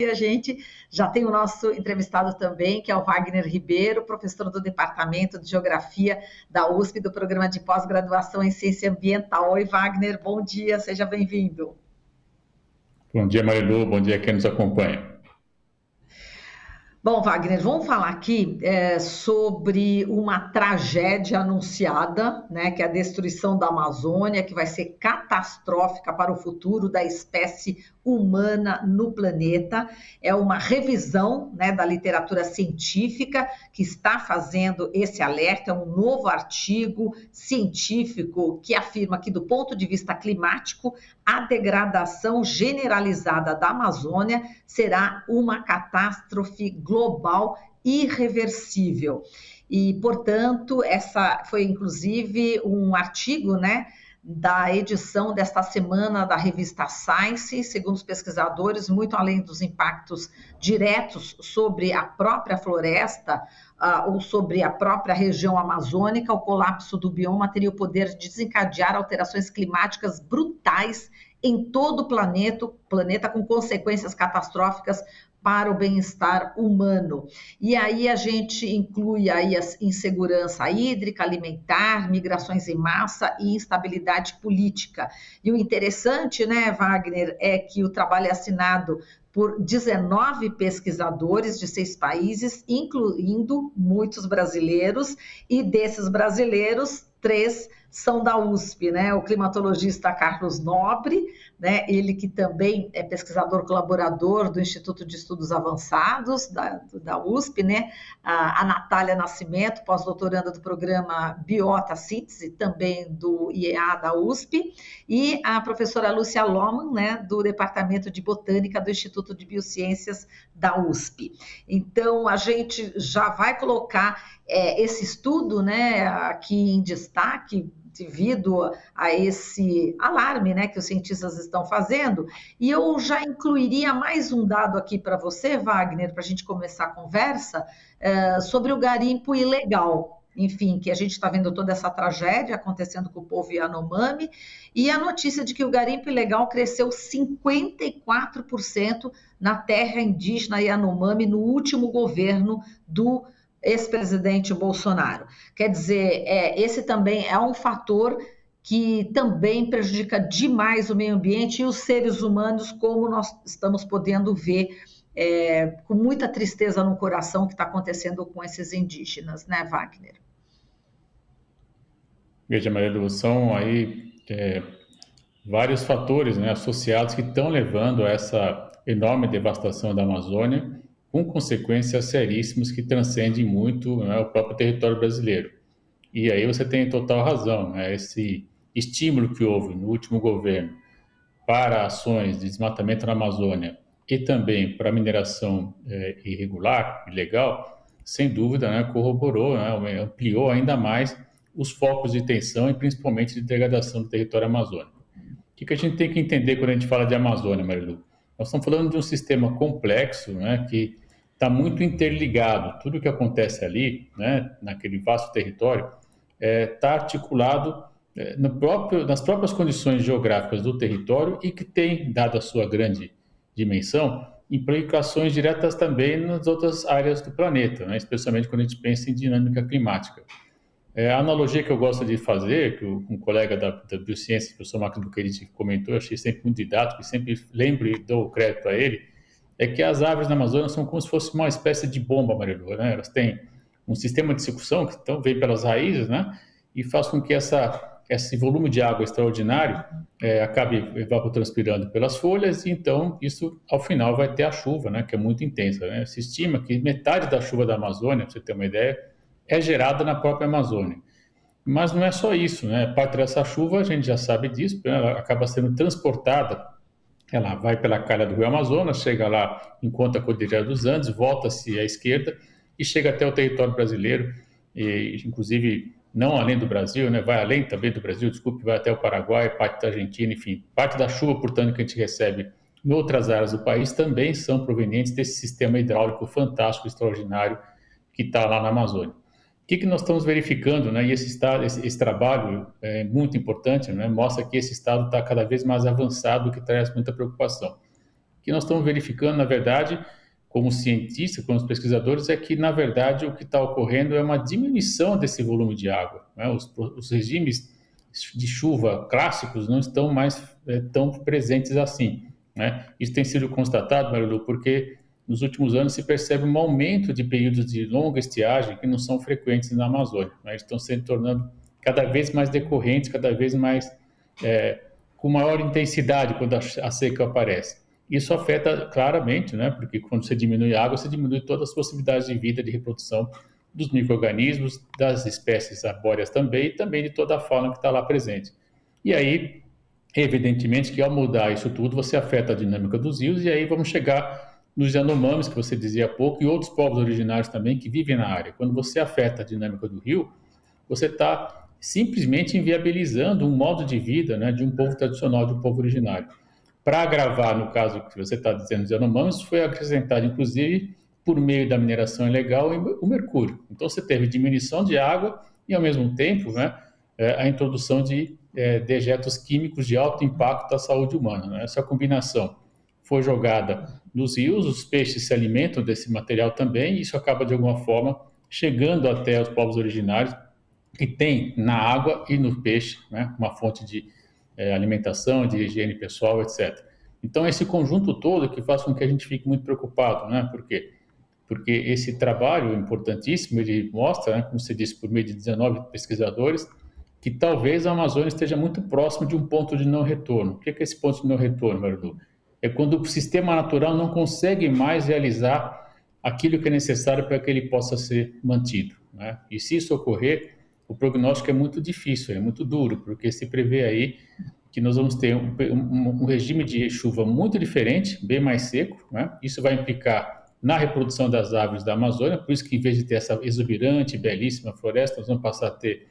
E a gente já tem o nosso entrevistado também, que é o Wagner Ribeiro, professor do Departamento de Geografia da USP, do Programa de Pós-Graduação em Ciência Ambiental. Oi, Wagner, bom dia, seja bem-vindo. Bom dia, Marilu, bom dia a quem nos acompanha. Bom, Wagner, vamos falar aqui sobre uma tragédia anunciada, né, que é a destruição da Amazônia, que vai ser catastrófica para o futuro da espécie humana no planeta. É uma revisão, né, da literatura científica que está fazendo esse alerta, é um novo artigo científico que afirma que, do ponto de vista climático, a degradação generalizada da Amazônia será uma catástrofe global irreversível. E, portanto, essa foi inclusive um artigo, né, da edição desta semana da revista Science, segundo os pesquisadores, muito além dos impactos diretos sobre a própria floresta ou sobre a própria região amazônica, o colapso do bioma teria o poder de desencadear alterações climáticas brutais em todo o planeta com consequências catastróficas para o bem-estar humano. E aí a gente inclui aí a insegurança hídrica, alimentar, migrações em massa e instabilidade política. E o interessante, né, Wagner, é que o trabalho é assinado por 19 pesquisadores de 6 países, incluindo muitos brasileiros, e desses brasileiros, 3 são da USP, né? O climatologista Carlos Nobre, né? Ele que também é pesquisador colaborador do Instituto de Estudos Avançados da USP, né? A Natália Nascimento, pós-doutoranda do programa Biota Síntese, também do IEA da USP, e a professora Lúcia Lohmann, né? Do Departamento de Botânica do Instituto de Biociências da USP. Então, a gente já vai colocar esse estudo, né, aqui em destaque, devido a esse alarme, né, que os cientistas estão fazendo. E eu já incluiria mais um dado aqui para você, Wagner, para a gente começar a conversa, sobre o garimpo ilegal. Enfim, que a gente está vendo toda essa tragédia acontecendo com o povo Yanomami, e a notícia de que o garimpo ilegal cresceu 54% na terra indígena Yanomami no último governo do ex-presidente Bolsonaro. Quer dizer, esse também é um fator que também prejudica demais o meio ambiente e os seres humanos, como nós estamos podendo ver com muita tristeza no coração o que está acontecendo com esses indígenas, né, Wagner? Veja, Marilu, são aí vários fatores, né, associados que estão levando a essa enorme devastação da Amazônia, com consequências seríssimas que transcendem muito, né, o próprio território brasileiro. E aí você tem total razão, né, esse estímulo que houve no último governo para ações de desmatamento na Amazônia e também para mineração irregular, ilegal, sem dúvida, né, corroborou, né, ampliou ainda mais os focos de tensão e principalmente de degradação do território amazônico. O que a gente tem que entender quando a gente fala de Amazônia, Marilu? Nós estamos falando de um sistema complexo, né, que está muito interligado. Tudo o que acontece ali, né, naquele vasto território, está articulado nas próprias condições geográficas do território e que tem, dada a sua grande dimensão, implicações diretas também nas outras áreas do planeta, né, especialmente quando a gente pensa em dinâmica climática. A analogia que eu gosto de fazer, que um colega da Biociência, o professor Marcos Buqueriti, comentou, eu achei sempre muito didático e sempre lembro e dou crédito a ele, é que as árvores na Amazônia são como se fosse uma espécie de bomba, Marilu, né? Elas têm um sistema de sucção que então vem pelas raízes, né? E faz com que esse volume de água extraordinário acabe evapotranspirando pelas folhas e então isso, ao final, vai ter a chuva, né? Que é muito intensa, né? Se estima que metade da chuva da Amazônia, para você ter uma ideia, é gerada na própria Amazônia. Mas não é só isso, né? Parte dessa chuva, a gente já sabe disso, ela acaba sendo transportada, ela vai pela calha do Rio Amazonas, chega lá, encontra a Cordilheira dos Andes, volta-se à esquerda e chega até o território brasileiro, e, inclusive não além do Brasil, né? Vai além também do Brasil, desculpe, vai até o Paraguai, parte da Argentina, enfim. Parte da chuva, portanto, que a gente recebe em outras áreas do país também são provenientes desse sistema hidráulico fantástico, extraordinário que está lá na Amazônia. O que nós estamos verificando, né? E esse trabalho é muito importante, né? Mostra que esse estado está cada vez mais avançado, o que traz muita preocupação. O que nós estamos verificando, na verdade, como cientistas, como pesquisadores, é que, na verdade, o que está ocorrendo é uma diminuição desse volume de água, né? Os regimes de chuva clássicos não estão mais tão presentes assim, né? Isso tem sido constatado, Marilu, porque nos últimos anos se percebe um aumento de períodos de longa estiagem que não são frequentes na Amazônia, né? Eles estão se tornando cada vez mais decorrentes, cada vez mais com maior intensidade quando a seca aparece. Isso afeta claramente, né? Porque quando você diminui a água, você diminui todas as possibilidades de vida, de reprodução dos micro-organismos, das espécies arbóreas também, e também de toda a fauna que está lá presente. E aí, evidentemente que ao mudar isso tudo, você afeta a dinâmica dos rios, e aí vamos chegar nos Yanomamis, que você dizia há pouco, e outros povos originários também que vivem na área. Quando você afeta a dinâmica do rio, você está simplesmente inviabilizando um modo de vida, né, de um povo tradicional, de um povo originário. Para agravar, no caso que você está dizendo dos Yanomamis, foi acrescentado, inclusive, por meio da mineração ilegal, o mercúrio. Então, você teve diminuição de água e, ao mesmo tempo, né, a introdução de dejetos químicos de alto impacto à saúde humana, né? Essa combinação foi jogada nos rios, os peixes se alimentam desse material também, e isso acaba, de alguma forma, chegando até os povos originários, que tem na água e no peixe, né, uma fonte de alimentação, de higiene pessoal, etc. Então, esse conjunto todo que faz com que a gente fique muito preocupado, né? Por quê? Porque esse trabalho importantíssimo, ele mostra, né, como você disse, por meio de 19 pesquisadores, que talvez a Amazônia esteja muito próximo de um ponto de não retorno. O que é esse ponto de não retorno, Marilu? É quando o sistema natural não consegue mais realizar aquilo que é necessário para que ele possa ser mantido, né? E se isso ocorrer, o prognóstico é muito difícil, é muito duro, porque se prevê aí que nós vamos ter um regime de chuva muito diferente, bem mais seco, né? Isso vai implicar na reprodução das aves da Amazônia, por isso que em vez de ter essa exuberante, belíssima floresta, nós vamos passar a ter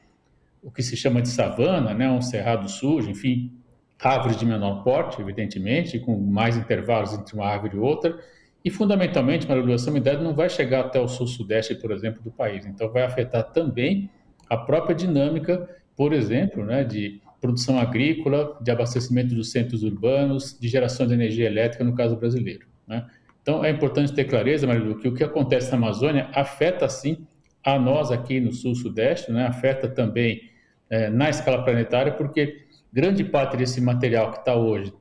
o que se chama de savana, né? Um cerrado sujo, enfim, árvores de menor porte, evidentemente, com mais intervalos entre uma árvore e outra, e fundamentalmente, Marilu, essa umidade não vai chegar até o sul-sudeste, por exemplo, do país, então vai afetar também a própria dinâmica, por exemplo, né, de produção agrícola, de abastecimento dos centros urbanos, de geração de energia elétrica, no caso brasileiro, né? Então, é importante ter clareza, Marilu, que o que acontece na Amazônia afeta, sim, a nós aqui no sul-sudeste, né? Afeta também na escala planetária, porque grande parte desse material que está hoje,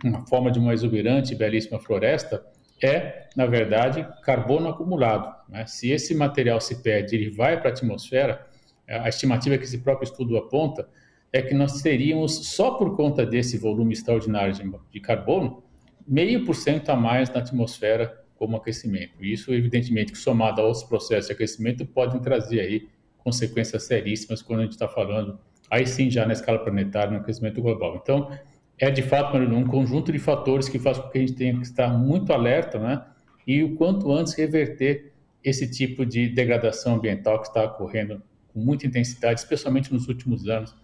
uma forma de uma exuberante e belíssima floresta, é, na verdade, carbono acumulado, né? Se esse material se perde e ele vai para a atmosfera, a estimativa que esse próprio estudo aponta é que nós teríamos, só por conta desse volume extraordinário de carbono, 0,5% a mais na atmosfera como aquecimento. Isso, evidentemente, que somado a outros processos de aquecimento, podem trazer aí consequências seríssimas quando a gente está falando, aí sim, já na escala planetária, no aquecimento global. Então, é de fato, um conjunto de fatores que faz com que a gente tenha que estar muito alerta, né? E o quanto antes reverter esse tipo de degradação ambiental que está ocorrendo com muita intensidade, especialmente nos últimos anos,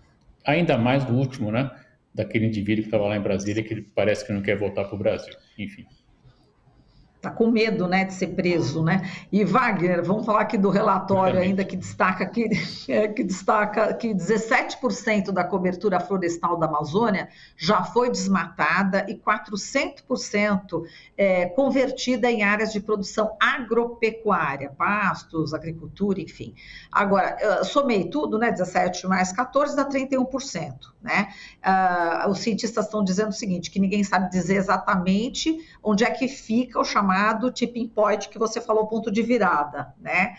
ainda mais no último, né? Daquele indivíduo que estava lá em Brasília, que ele parece que não quer voltar para o Brasil. Enfim. Está com medo, né, de ser preso, né? E Wagner, vamos falar aqui do relatório ainda que destaca que 17% da cobertura florestal da Amazônia já foi desmatada e 400% convertida em áreas de produção agropecuária, pastos, agricultura, enfim. Agora, somei tudo, né? 17 mais 14 dá 31%, né? Os cientistas estão dizendo o seguinte, que ninguém sabe dizer exatamente onde é que fica o chamado tipping point que você falou, ponto de virada, né?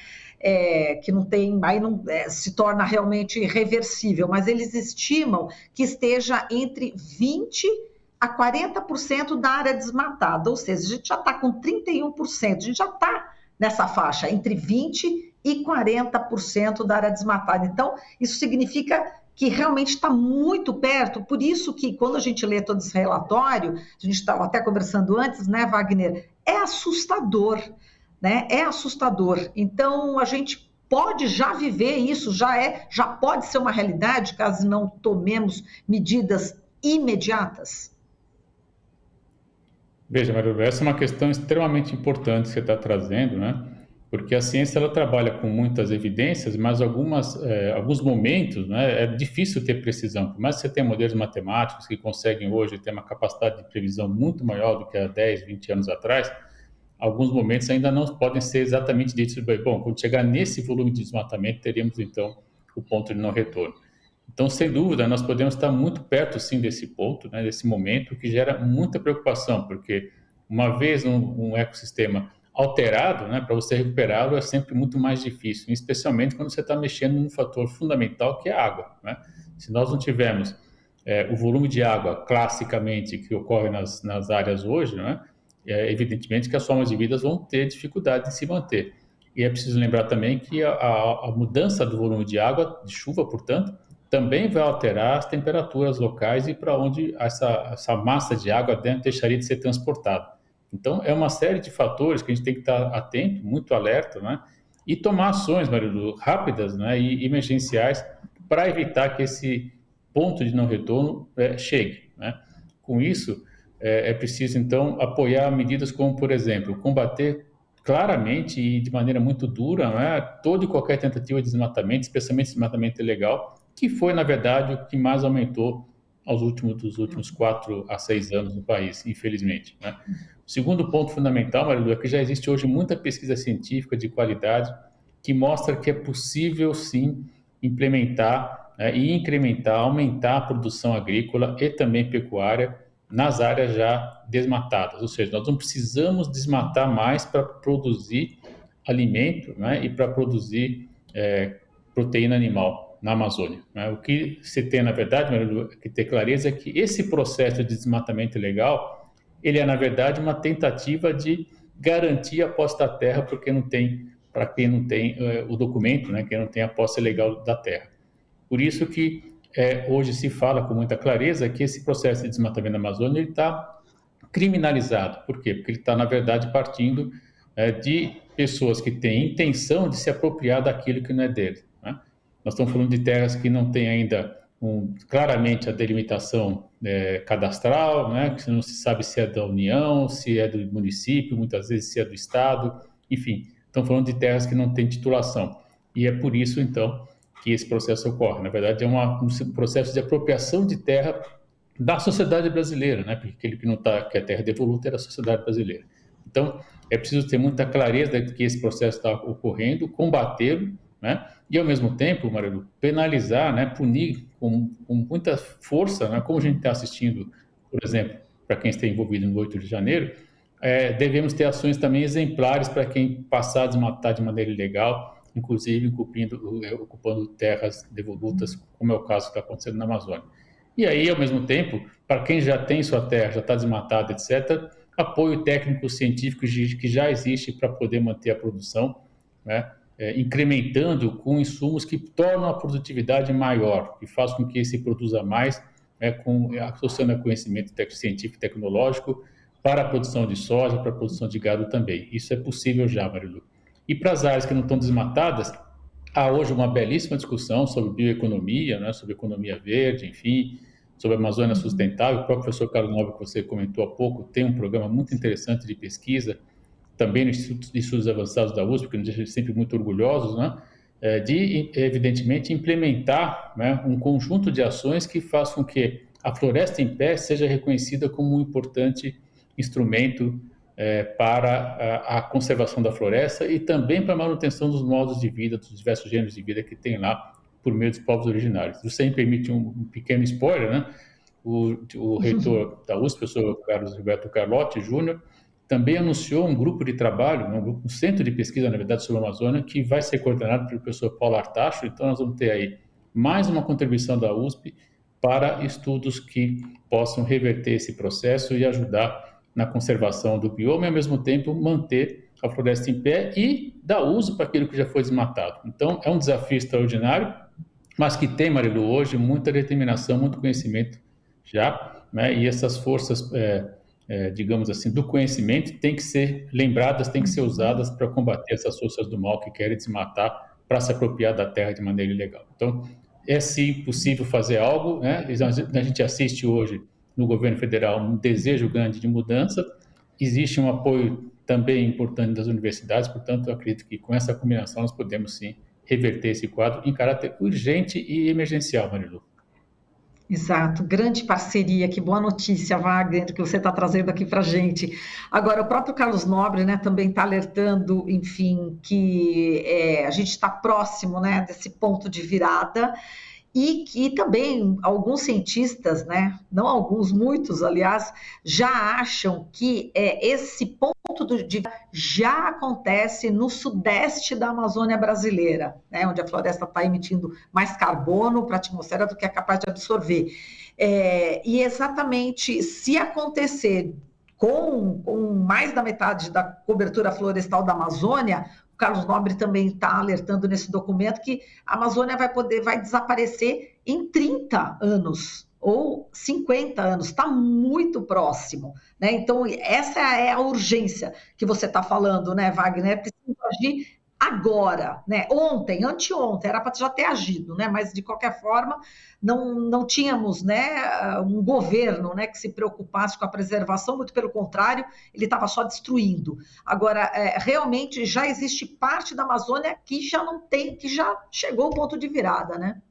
Que não tem, aí não se torna realmente irreversível, mas eles estimam que esteja entre 20% a 40% da área desmatada, ou seja, a gente já está com 31%, a gente já está nessa faixa, entre 20% e 40% da área desmatada. Então, isso significa que realmente está muito perto, por isso que quando a gente lê todo esse relatório, a gente estava até conversando antes, né, Wagner, é assustador, né? É assustador. Então, a gente pode já viver isso, já pode ser uma realidade, caso não tomemos medidas imediatas. Veja, Maria, essa é uma questão extremamente importante que você está trazendo, né? porque a ciência ela trabalha com muitas evidências, mas alguns momentos, né, é difícil ter precisão. Por mais que você tenha modelos matemáticos que conseguem hoje ter uma capacidade de previsão muito maior do que há 10, 20 anos atrás, alguns momentos ainda não podem ser exatamente ditos. Bom, quando chegar nesse volume de desmatamento, teríamos então o ponto de não retorno. Então, sem dúvida, nós podemos estar muito perto, sim, desse ponto, né, desse momento, que gera muita preocupação, porque uma vez um ecossistema alterado, né, para você recuperá-lo é sempre muito mais difícil, especialmente quando você está mexendo num fator fundamental que é a água, né? Se nós não tivermos o volume de água classicamente que ocorre nas áreas hoje, né, evidentemente que as formas de vida vão ter dificuldade de se manter. E é preciso lembrar também que a mudança do volume de água, de chuva, portanto, também vai alterar as temperaturas locais e para onde essa massa de água deixaria de ser transportada. Então, é uma série de fatores que a gente tem que estar atento, muito alerta, né? E tomar ações, Marilu, rápidas, né? E emergenciais para evitar que esse ponto de não retorno chegue, né? Com isso, é preciso, então, apoiar medidas como, por exemplo, combater claramente e de maneira muito dura, né, toda e qualquer tentativa de desmatamento, especialmente desmatamento ilegal, que foi, na verdade, o que mais aumentou dos últimos 4 a 6 anos no país, infelizmente, né? O segundo ponto fundamental, Marilu, é que já existe hoje muita pesquisa científica de qualidade que mostra que é possível, sim, implementar, né, e incrementar, aumentar a produção agrícola e também pecuária nas áreas já desmatadas. Ou seja, nós não precisamos desmatar mais para produzir alimento, né, e para produzir proteína animal na Amazônia, né? O que se tem, na verdade, Marilu, que ter clareza é que esse processo de desmatamento ilegal, ele é, na verdade, uma tentativa de garantir a posse da terra para quem não tem o documento, né, quem não tem a posse legal da terra. Por isso que hoje se fala com muita clareza que esse processo de desmatamento da Amazônia está criminalizado. Por quê? Porque ele está, na verdade, partindo de pessoas que têm intenção de se apropriar daquilo que não é dele, né? Nós estamos falando de terras que não têm ainda claramente a delimitação cadastral, né? Que não se sabe se é da União, se é do município, muitas vezes se é do Estado, enfim, estamos falando de terras que não têm titulação. E é por isso, então, que esse processo ocorre. Na verdade, é um processo de apropriação de terra da sociedade brasileira, né? Porque aquele que não está, que a terra devoluta é da sociedade brasileira. Então, é preciso ter muita clareza de que esse processo está ocorrendo, combatê-lo, né? E ao mesmo tempo, Marilu, penalizar, né? Punir com muita força, né? Como a gente está assistindo, por exemplo, para quem está envolvido no 8 de janeiro, devemos ter ações também exemplares para quem passar a desmatar de maneira ilegal, inclusive ocupando terras devolutas, como é o caso que está acontecendo na Amazônia. E aí, ao mesmo tempo, para quem já tem sua terra, já está desmatada, etc., apoio técnico científico que já existe para poder manter a produção, né? Incrementando com insumos que tornam a produtividade maior, que faz com que se produza mais, né, associando a conhecimento científico e tecnológico para a produção de soja, para a produção de gado também. Isso é possível já, Marilu. E para as áreas que não estão desmatadas, há hoje uma belíssima discussão sobre bioeconomia, né, sobre economia verde, enfim, sobre a Amazônia sustentável. O próprio professor Carlos Nobre, que você comentou há pouco, tem um programa muito interessante de pesquisa, também no Instituto de Estudos Avançados da USP, que nos deixa sempre muito orgulhosos, né, de, evidentemente, implementar, né, um conjunto de ações que façam com que a floresta em pé seja reconhecida como um importante instrumento para a conservação da floresta e também para a manutenção dos modos de vida, dos diversos gêneros de vida que tem lá por meio dos povos originários. Você me permite um pequeno spoiler, né? O reitor da USP, o professor Carlos Roberto Carlotti Júnior, também anunciou um grupo de trabalho, um centro de pesquisa, na verdade, sobre a Amazônia, que vai ser coordenado pelo professor Paulo Artacho. Então, nós vamos ter aí mais uma contribuição da USP para estudos que possam reverter esse processo e ajudar na conservação do bioma e, ao mesmo tempo, manter a floresta em pé e dar uso para aquilo que já foi desmatado. Então, é um desafio extraordinário, mas que tem, Marilu, hoje muita determinação, muito conhecimento já, né? E essas forças, digamos assim, do conhecimento têm que ser lembradas, têm que ser usadas para combater essas forças do mal que querem desmatar para se apropriar da terra de maneira ilegal. Então, é sim possível fazer algo, né? A gente assiste hoje no governo federal um desejo grande de mudança, existe um apoio também importante das universidades, portanto, eu acredito que com essa combinação nós podemos sim reverter esse quadro em caráter urgente e emergencial, Marilu. Exato, grande parceria, que boa notícia, Wagner, que você está trazendo aqui para a gente. Agora, o próprio Carlos Nobre, né, também está alertando, enfim, que a gente está próximo, né, desse ponto de virada, e que também alguns cientistas, né, não alguns, muitos, aliás, já acham que esse ponto de já acontece no sudeste da Amazônia brasileira, né, onde a floresta está emitindo mais carbono para a atmosfera do que é capaz de absorver. E exatamente se acontecer com mais da metade da cobertura florestal da Amazônia, o Carlos Nobre também está alertando nesse documento que a Amazônia vai desaparecer em 30 anos ou 50 anos, está muito próximo, né? Então, essa é a urgência que você está falando, né, Wagner? É preciso agir agora, né? Ontem, anteontem, era para já ter agido, né? Mas, de qualquer forma, não tínhamos, né, um governo, né, que se preocupasse com a preservação, muito pelo contrário, ele estava só destruindo. Agora, realmente já existe parte da Amazônia que já não tem, que já chegou ao ponto de virada, né?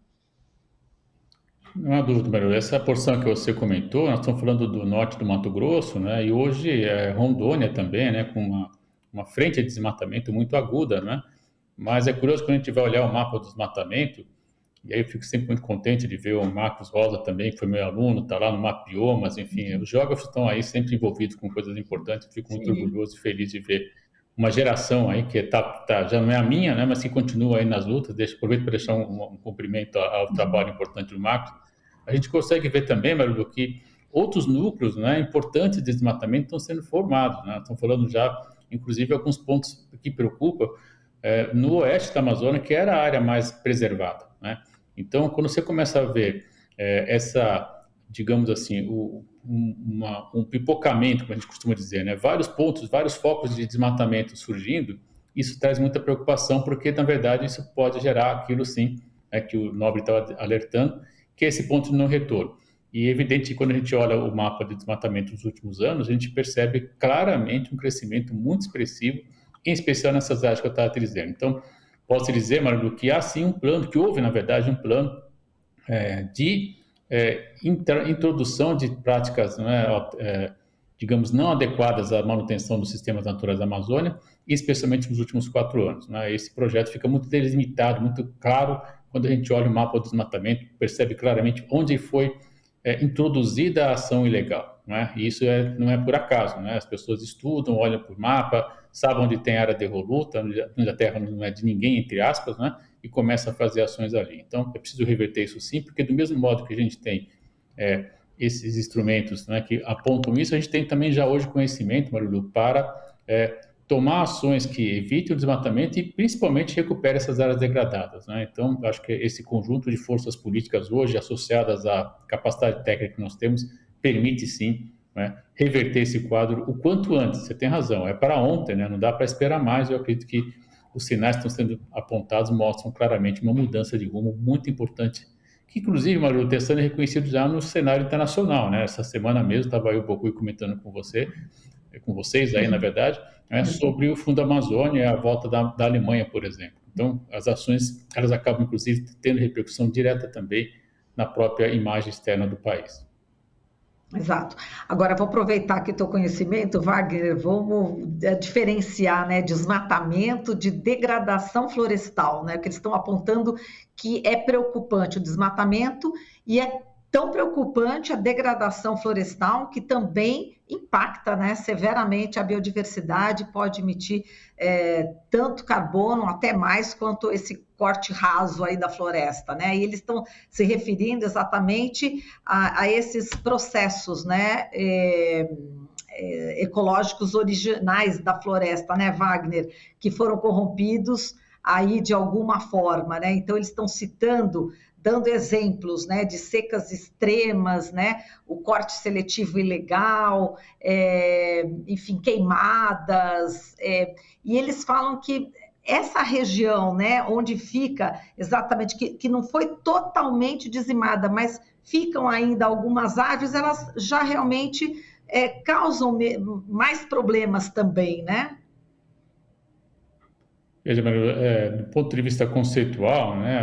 Não há dúvida, Maria. Essa porção que você comentou, nós estamos falando do norte do Mato Grosso, né? E hoje Rondônia também, né? Com uma frente de desmatamento muito aguda, né? Mas é curioso quando a gente vai olhar o mapa do desmatamento, e aí eu fico sempre muito contente de ver o Marcos Rosa também, que foi meu aluno, está lá no Mapiomas, enfim, os geógrafos estão aí sempre envolvidos com coisas importantes, eu fico muito orgulhoso e feliz de ver uma geração aí que já não é a minha, né, mas que continua aí nas lutas. Aproveito para deixar um cumprimento ao trabalho importante do Marcos. A gente consegue ver também, Marilu, que outros núcleos, né, importantes de desmatamento estão sendo formados, né? Estão falando já, inclusive, alguns pontos que preocupam no oeste da Amazônia, que era a área mais preservada, né? Então, quando você começa a ver digamos assim, um pipocamento, como a gente costuma dizer, né? Vários pontos, vários focos de desmatamento surgindo, isso traz muita preocupação, porque, na verdade, isso pode gerar aquilo, sim, que o Nobre estava alertando, que é esse ponto de não retorno. E é evidente que quando a gente olha o mapa de desmatamento dos últimos anos, a gente percebe claramente um crescimento muito expressivo, em especial nessas áreas que eu estava dizendo. Então, posso dizer, Marilu, que há sim um plano, que houve, na verdade, um plano de introdução de práticas, digamos, não adequadas à manutenção dos sistemas naturais da Amazônia, especialmente nos últimos 4 anos, né? Esse projeto fica muito delimitado, muito claro, quando a gente olha o mapa do desmatamento, percebe claramente onde foi introduzida a ação ilegal, né? E isso não é por acaso, né? As pessoas estudam, olham por mapa, sabem onde tem área devoluta, onde a terra não é de ninguém, entre aspas, né? E começa a fazer ações ali. Então, é preciso reverter isso sim, porque do mesmo modo que a gente tem esses instrumentos, né, que apontam isso, a gente tem também já hoje conhecimento, Marilu, para tomar ações que evitem o desmatamento e principalmente recuperem essas áreas degradadas, né? Então, acho que esse conjunto de forças políticas hoje, associadas à capacidade técnica que nós temos, permite sim, né, reverter esse quadro o quanto antes. Você tem razão, é para ontem, né? Não dá para esperar mais. Eu acredito que os sinais que estão sendo apontados mostram claramente uma mudança de rumo muito importante, que inclusive, Maru, está sendo reconhecido já no cenário internacional, né? Essa semana mesmo estava eu, Bocui, comentando com vocês aí, na verdade, né, sobre o Fundo Amazônia e a volta da Alemanha, por exemplo. Então, as ações, elas acabam, inclusive, tendo repercussão direta também na própria imagem externa do país. Exato. Agora, vou aproveitar aqui o teu conhecimento, Wagner, vamos diferenciar, né, desmatamento de degradação florestal, né, que eles estão apontando que é preocupante o desmatamento e é tão preocupante a degradação florestal que também impacta, né, severamente a biodiversidade, pode emitir tanto carbono, até mais, quanto esse corte raso aí da floresta, né? E eles estão se referindo exatamente a esses processos, né, ecológicos originais da floresta, né, Wagner, que foram corrompidos aí de alguma forma, né? Então eles estão citando, dando exemplos, né, de secas extremas, né, o corte seletivo ilegal, enfim, queimadas, e eles falam que essa região, né, onde fica exatamente, que não foi totalmente dizimada, mas ficam ainda algumas árvores, elas já realmente causam mais problemas também, né? Veja, do ponto de vista conceitual, né,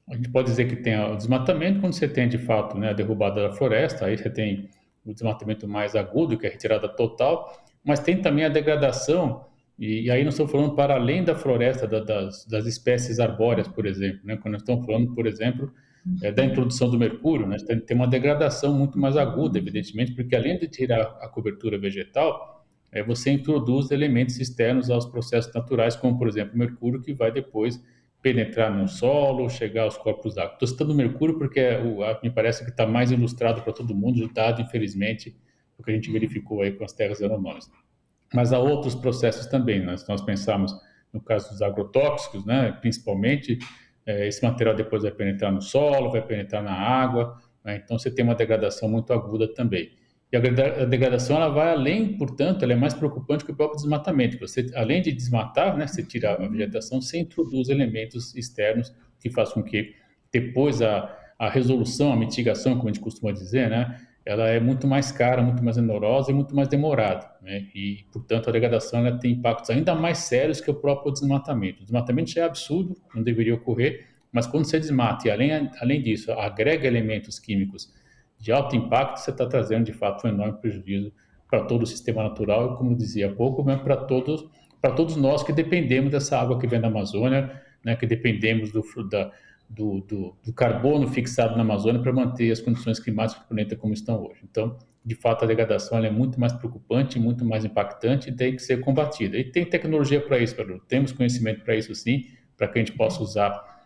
a gente pode dizer que tem o desmatamento quando você tem, de fato, né, a derrubada da floresta, aí você tem o desmatamento mais agudo, que é a retirada total, mas tem também a degradação, e aí nós estamos falando para além da floresta, das espécies arbóreas, por exemplo, né, quando nós estamos falando, por exemplo, da introdução do mercúrio, né, tem uma degradação muito mais aguda, evidentemente, porque além de tirar a cobertura vegetal, você introduz elementos externos aos processos naturais, como, por exemplo, o mercúrio, que vai depois penetrar no solo, chegar aos corpos d'água. Estou citando o mercúrio porque me parece que está mais ilustrado para todo mundo, dado, infelizmente, o que a gente verificou aí com as terras Yanomamis. Mas há outros processos também, né? Se nós pensarmos no caso dos agrotóxicos, né? Principalmente, esse material depois vai penetrar no solo, vai penetrar na água, né? Então você tem uma degradação muito aguda também. E a degradação ela vai além, portanto, ela é mais preocupante que o próprio desmatamento. Você, além de desmatar, né, você tira a vegetação, você introduz elementos externos que faz com que depois a resolução, a mitigação, como a gente costuma dizer, né, ela é muito mais cara, muito mais onerosa e muito mais demorada, né? E, portanto, a degradação ela tem impactos ainda mais sérios que o próprio desmatamento. O desmatamento já é absurdo, não deveria ocorrer, mas quando você desmata e, além disso, agrega elementos químicos de alto impacto, você está trazendo, de fato, um enorme prejuízo para todo o sistema natural e, como eu dizia há pouco, mesmo para todos nós que dependemos dessa água que vem da Amazônia, né, que dependemos do carbono fixado na Amazônia para manter as condições climáticas do planeta como estão hoje. Então, de fato, a degradação ela é muito mais preocupante, muito mais impactante e tem que ser combatida. E tem tecnologia para isso, Pedro. Temos conhecimento para isso, sim, para que a gente possa usar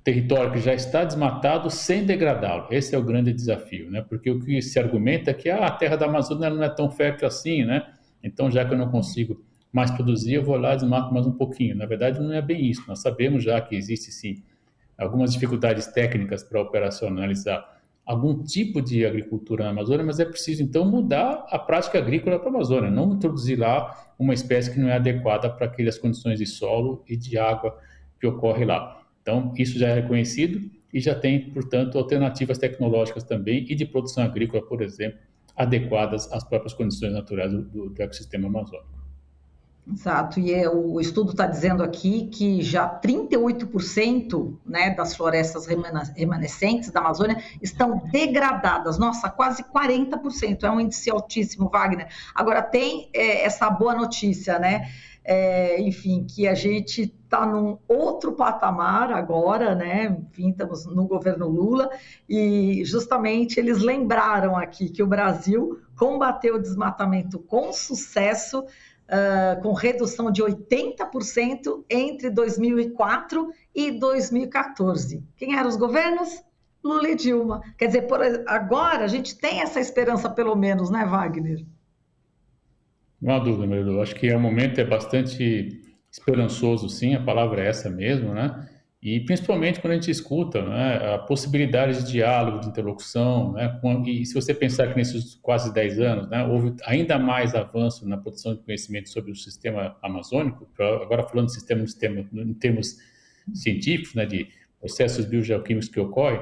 território que já está desmatado sem degradá-lo. Esse é o grande desafio, né? Porque o que se argumenta é que a terra da Amazônia não é tão fértil assim, né? Então, já que eu não consigo mais produzir, eu vou lá e desmato mais um pouquinho. Na verdade, não é bem isso. Nós sabemos já que existe, sim, algumas dificuldades técnicas para operacionalizar algum tipo de agricultura na Amazônia, mas é preciso, então, mudar a prática agrícola para a Amazônia, não introduzir lá uma espécie que não é adequada para aquelas condições de solo e de água que ocorre lá. Então, isso já é reconhecido e já tem, portanto, alternativas tecnológicas também e de produção agrícola, por exemplo, adequadas às próprias condições naturais do ecossistema amazônico. Exato, e o estudo está dizendo aqui que já 38%, né, das florestas remanescentes da Amazônia estão degradadas. Nossa, quase 40%, é um índice altíssimo, Wagner. Agora, tem essa boa notícia, né? Enfim, que a gente está num outro patamar agora, né? Enfim, estamos no governo Lula e justamente eles lembraram aqui que o Brasil combateu o desmatamento com sucesso, com redução de 80% entre 2004 e 2014. Quem eram os governos? Lula e Dilma. Quer dizer, agora a gente tem essa esperança pelo menos, né, Wagner? Não há dúvida, Marilu. Acho que o momento é bastante esperançoso, sim, a palavra é essa mesmo, né? E principalmente quando a gente escuta, né, a possibilidade de diálogo, de interlocução, né? E se você pensar que nesses quase 10 anos, né, houve ainda mais avanço na produção de conhecimento sobre o sistema amazônico, agora falando de sistema em termos científicos, né, de processos biogeoquímicos que ocorrem,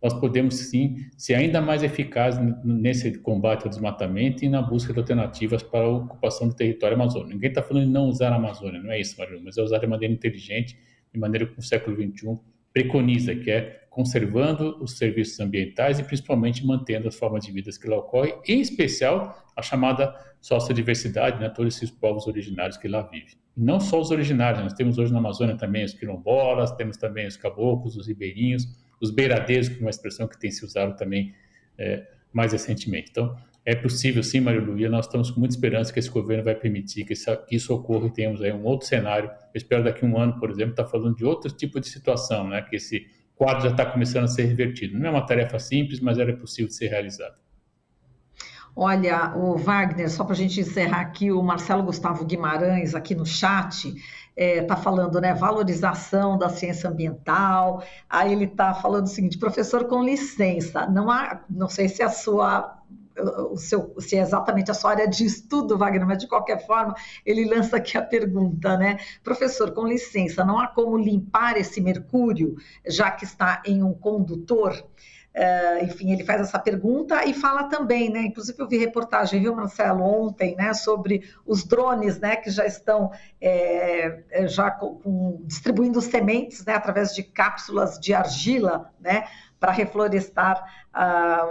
nós podemos sim ser ainda mais eficazes nesse combate ao desmatamento e na busca de alternativas para a ocupação do território amazônico. Ninguém está falando de não usar a Amazônia, não é isso, Marilu, mas é usar de maneira inteligente, de maneira que o século XXI preconiza, que é conservando os serviços ambientais e principalmente mantendo as formas de vida que lá ocorrem, em especial a chamada sociodiversidade, né, todos esses povos originários que lá vivem. E não só os originários, nós temos hoje na Amazônia também os quilombolas, temos também os caboclos, os ribeirinhos, os beiradeiros, que é uma expressão que tem se usado também mais recentemente. Então, é possível sim, Marilu, e nós estamos com muita esperança que esse governo vai permitir que isso ocorra e tenhamos aí um outro cenário. Eu espero daqui a um ano, por exemplo, estar falando de outro tipo de situação, né? Que esse quadro já está começando a ser revertido. Não é uma tarefa simples, mas ela é possível de ser realizada. Olha, o Wagner, só para a gente encerrar aqui, o Marcelo Gustavo Guimarães aqui no chat está falando, né, valorização da ciência ambiental. Aí ele está falando o seguinte: professor, com licença, não sei se se é exatamente a sua área de estudo, Wagner, mas de qualquer forma, ele lança aqui a pergunta, né? Professor, com licença, não há como limpar esse mercúrio, já que está em um condutor? enfim, ele faz essa pergunta e fala também, né? Inclusive eu vi reportagem, viu, Marcelo, ontem, né, sobre os drones, né, que já estão distribuindo sementes, né, através de cápsulas de argila, né, para reflorestar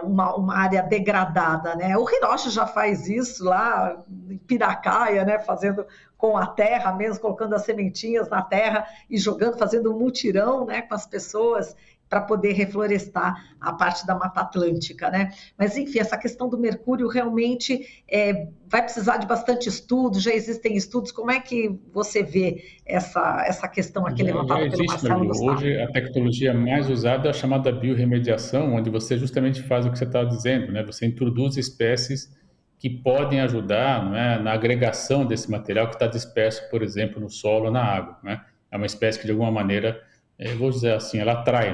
uma área degradada, né? O Hiroshi já faz isso lá em Piracaia, né? Fazendo com a terra mesmo, colocando as sementinhas na terra e jogando, fazendo um mutirão, né, com as pessoas para poder reflorestar a parte da Mata Atlântica, né? Mas, enfim, essa questão do mercúrio realmente vai precisar de bastante estudo, já existem estudos. Como é que você vê essa questão aqui levantada pelo Marcelo Gustavo? Hoje, a tecnologia mais usada é a chamada biorremediação, onde você justamente faz o que você está dizendo, né? Você introduz espécies que podem ajudar, né, na agregação desse material que está disperso, por exemplo, no solo ou na água, né? É uma espécie que, de alguma maneira, vou dizer assim, ela atrai,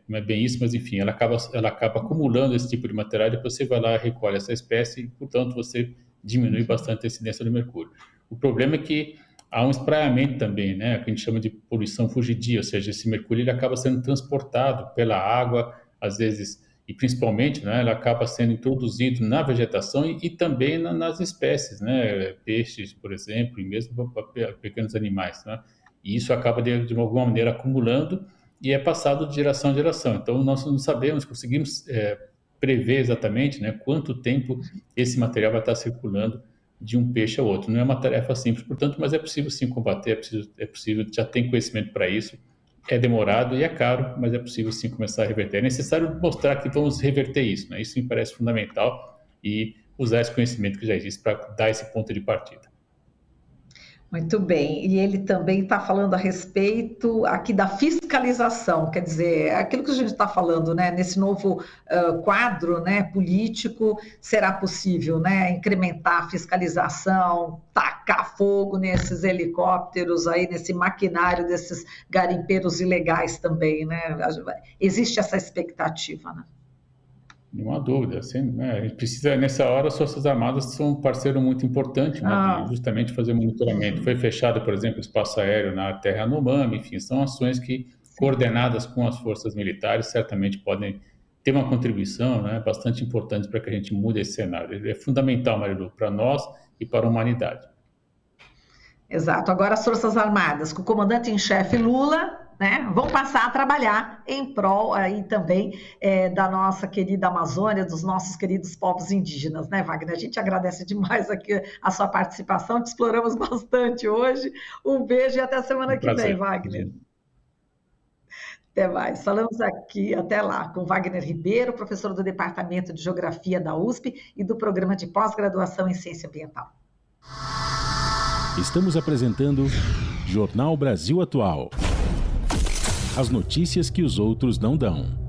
não é bem isso, mas enfim, ela acaba acumulando esse tipo de material e depois você vai lá e recolhe essa espécie e, portanto, você diminui bastante a incidência do mercúrio. O problema é que há um espraiamento também, né, que a gente chama de poluição fugidia, ou seja, esse mercúrio ele acaba sendo transportado pela água, às vezes, e principalmente, né, ele acaba sendo introduzido na vegetação e também nas espécies, né, peixes, por exemplo, e mesmo para pequenos animais, né? E isso acaba, de alguma maneira, acumulando e é passado de geração em geração. Então, nós não sabemos, conseguimos prever exatamente, né, quanto tempo esse material vai estar circulando de um peixe ao outro. Não é uma tarefa simples, portanto, mas é possível sim combater, é possível, já tem conhecimento para isso. É demorado e é caro, mas é possível sim começar a reverter. É necessário mostrar que vamos reverter isso, né? Isso me parece fundamental e usar esse conhecimento que já existe para dar esse ponto de partida. Muito bem, e ele também está falando a respeito aqui da fiscalização, quer dizer, aquilo que a gente está falando, né, nesse novo quadro, né, político, será possível, né, incrementar a fiscalização, tacar fogo nesses helicópteros aí, nesse maquinário desses garimpeiros ilegais também, né, existe essa expectativa, né? Não há dúvida, assim, né? A gente precisa, nessa hora, as Forças Armadas são um parceiro muito importante, né, de justamente fazer monitoramento. Foi fechado, por exemplo, o espaço aéreo na terra Yanomami, enfim, são ações que, coordenadas com as forças militares, certamente podem ter uma contribuição, né, bastante importante para que a gente mude esse cenário. Ele é fundamental, Marilu, para nós e para a humanidade. Exato. Agora as Forças Armadas, com o comandante-em-chefe Lula, né, vão passar a trabalhar em prol aí também da nossa querida Amazônia, dos nossos queridos povos indígenas, né, Wagner? A gente agradece demais aqui a sua participação, te exploramos bastante hoje. Um beijo e até a semana que vem, Wagner. Até mais. Falamos aqui, até lá, com Wagner Ribeiro, professor do Departamento de Geografia da USP e do Programa de Pós-Graduação em Ciência Ambiental. Estamos apresentando Jornal Brasil Atual. As notícias que os outros não dão.